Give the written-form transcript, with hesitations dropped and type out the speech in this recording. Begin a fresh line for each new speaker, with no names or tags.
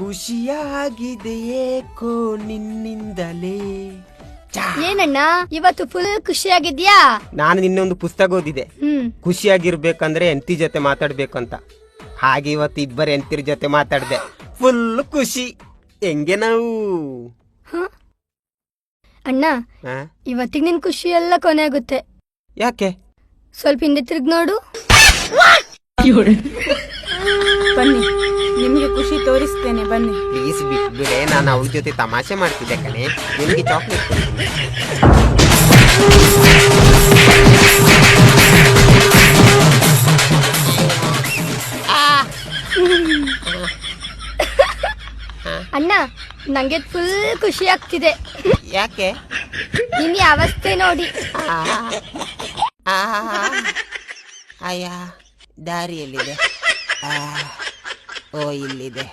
ಖುಷಿಯಾಗಿದೆ ಏಕೋ ನಿನ್ನಿಂದಲೇ.
ಏನಣ್ಣ ಇವತ್ತು ಫುಲ್ ಖುಷಿಯಾಗಿದ್ಯಾ?
ನಾನು ನಿನ್ನೊಂದು ಪುಸ್ತಕ ಓದಿದೆ. ಖುಷಿಯಾಗಿರ್ಬೇಕಂದ್ರೆ ಎಂತಿ ಜೊತೆ ಮಾತಾಡ್ಬೇಕಂತ. ಹಾಗೆ ಇವತ್ತು ಇಬ್ಬರು ಎಂತಿರ ಜೊತೆ ಮಾತಾಡ್ದೆ, ಫುಲ್ ಖುಷಿ. ಹೆಂಗೆ ನಾವು
ಅಣ್ಣ ಇವತ್ತಿಗೆ ನಿನ್ ಖುಷಿ ಎಲ್ಲ ಕೊನೆ ಆಗುತ್ತೆ.
ಯಾಕೆ?
ಸ್ವಲ್ಪ ಹಿಂದೆ ತಿರುಗ್ ನೋಡು.
ಬನ್ನಿ, ನಿಮ್ಗೆ ಖುಷಿ ತೋರಿಸ್ತೇನೆ ಬನ್ನಿ.
ಪ್ಲೀಸ್ ಬಿಟ್ಬಿಡೆ, ನಾನು ಅವ್ರ ಜೊತೆ ತಮಾಷೆ ಮಾಡ್ತಿದ್ದೆ ಕಣೆ. ನಿನಗೆ ಚಾಕ್ಲೇಟ್ ಕೊಡ್ತೀನಿ.
ಅಣ್ಣ ನಂಗೆ ಫುಲ್ ಖುಷಿ ಆಗ್ತಿದೆ.
ಯಾಕೆ?
ನಿನ್ನ ಅವಸ್ಥೆ ನೋಡಿ.
ಅಯ್ಯ, ದಾರಿಯಲ್ಲಿದೆ. ಓ, ಇಲ್ಲಿದೆ.